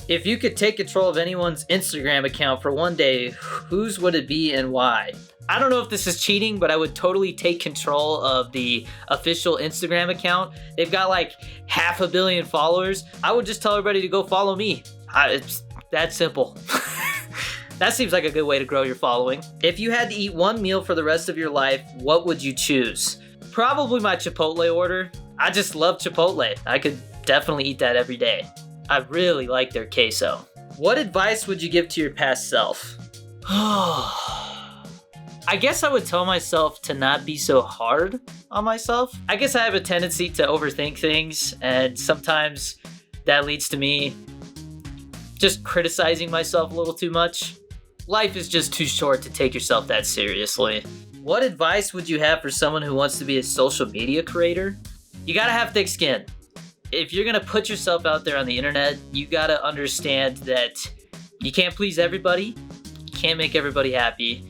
If you could take control of anyone's Instagram account for one day, whose would it be and why? I don't know if this is cheating, but I would totally take control of the official Instagram account. They've got like 500 million followers. I would just tell everybody to go follow me. It's that simple. That seems like a good way to grow your following. If you had to eat one meal for the rest of your life, what would you choose? Probably my Chipotle order. I just love Chipotle. I could definitely eat that every day. I really like their queso. What advice would you give to your past self? I guess I would tell myself to not be so hard on myself. I guess I have a tendency to overthink things, and sometimes that leads to me just criticizing myself a little too much. Life is just too short to take yourself that seriously. What advice would you have for someone who wants to be a social media creator? You gotta have thick skin. If you're gonna put yourself out there on the internet, you gotta understand that you can't please everybody, you can't make everybody happy,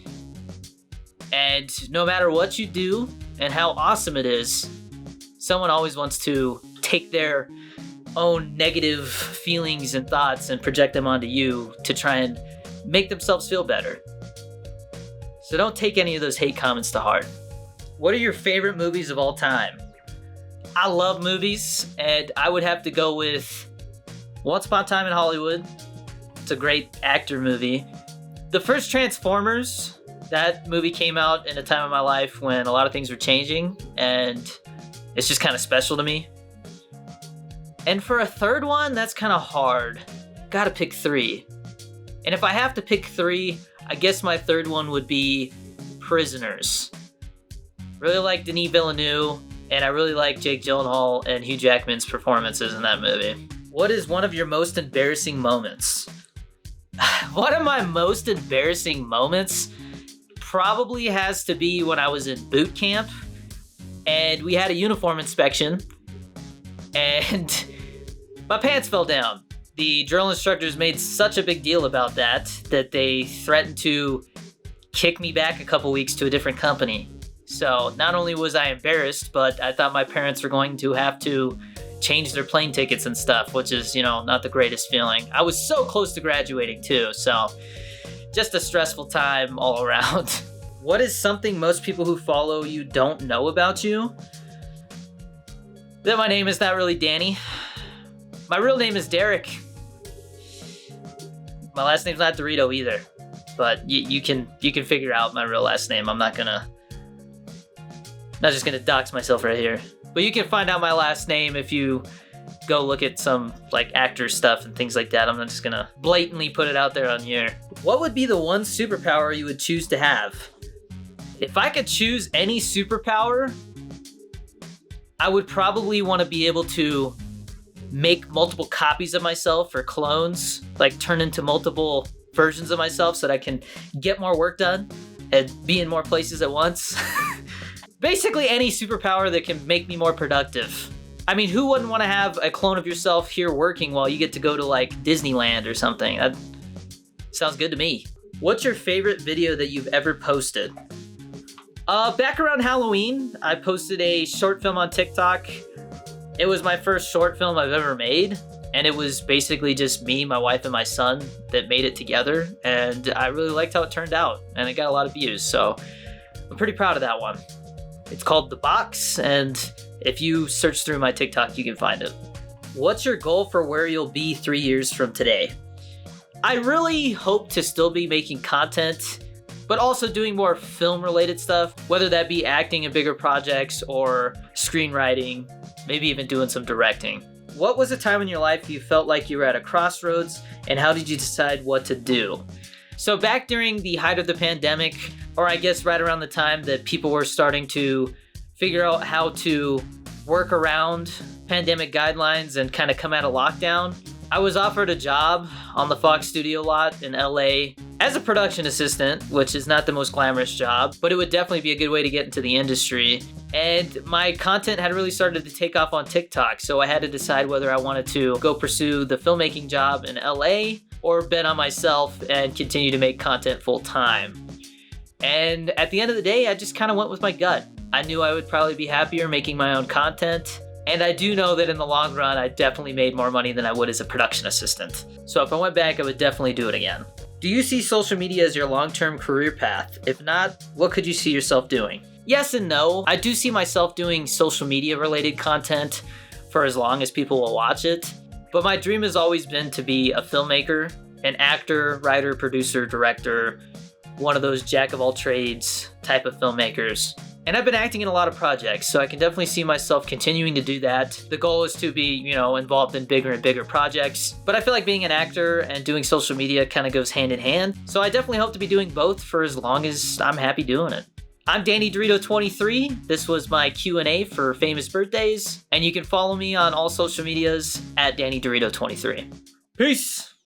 and no matter what you do and how awesome it is, someone always wants to take their own negative feelings and thoughts and project them onto you to try and make themselves feel better. So don't take any of those hate comments to heart. What are your favorite movies of all time? I love movies, and I would have to go with Once Upon a Time in Hollywood. It's a great actor movie. The first Transformers, that movie came out in a time of my life when a lot of things were changing, and it's just kind of special to me. And for a third one, that's kind of hard. Gotta pick three. And if I have to pick three, I guess my third one would be Prisoners. Really like Denis Villeneuve, and I really like Jake Gyllenhaal and Hugh Jackman's performances in that movie. What is one of your most embarrassing moments? One of my most embarrassing moments probably has to be when I was in boot camp, and we had a uniform inspection, and my pants fell down. The drill instructors made such a big deal about that they threatened to kick me back a couple weeks to a different company. So not only was I embarrassed, but I thought my parents were going to have to change their plane tickets and stuff, which is, not the greatest feeling. I was so close to graduating too, so just a stressful time all around. What is something most people who follow you don't know about you? That my name is not really Danny. My real name is Derek. My last name's not Dorito either, but you can figure out my real last name. I'm not just gonna dox myself right here. But you can find out my last name if you go look at some actor stuff and things like that. I'm not just gonna blatantly put it out there on here. What would be the one superpower you would choose to have? If I could choose any superpower, I would probably want to be able to make multiple copies of myself or clones, turn into multiple versions of myself so that I can get more work done and be in more places at once. Basically any superpower that can make me more productive. I mean, who wouldn't want to have a clone of yourself here working while you get to go to Disneyland or something? That sounds good to me. What's your favorite video that you've ever posted? Back around Halloween, I posted a short film on TikTok. It was my first short film I've ever made, and it was basically just me, my wife, and my son that made it together, and I really liked how it turned out, and it got a lot of views, so I'm pretty proud of that one. It's called The Box, and if you search through my TikTok, you can find it. What's your goal for where you'll be 3 years from today? I really hope to still be making content, but also doing more film-related stuff, whether that be acting in bigger projects or screenwriting, maybe even doing some directing. What was a time in your life you felt like you were at a crossroads, and how did you decide what to do? So back during the height of the pandemic, or I guess right around the time that people were starting to figure out how to work around pandemic guidelines and kind of come out of lockdown, I was offered a job on the Fox studio lot in LA as a production assistant, which is not the most glamorous job, but it would definitely be a good way to get into the industry. And my content had really started to take off on TikTok, so I had to decide whether I wanted to go pursue the filmmaking job in LA or bet on myself and continue to make content full time. And at the end of the day, I just kind of went with my gut. I knew I would probably be happier making my own content, And I do know that in the long run, I definitely made more money than I would as a production assistant. So if I went back, I would definitely do it again. Do you see social media as your long-term career path? If not, what could you see yourself doing? Yes and no. I do see myself doing social media related content for as long as people will watch it. But my dream has always been to be a filmmaker, an actor, writer, producer, director, one of those jack of all trades type of filmmakers. And I've been acting in a lot of projects, so I can definitely see myself continuing to do that. The goal is to be, involved in bigger and bigger projects. But I feel like being an actor and doing social media kind of goes hand in hand. So I definitely hope to be doing both for as long as I'm happy doing it. I'm Danny Dorito 23. This was my Q&A for famous birthdays. And you can follow me on all social medias at Danny Dorito 23. Peace!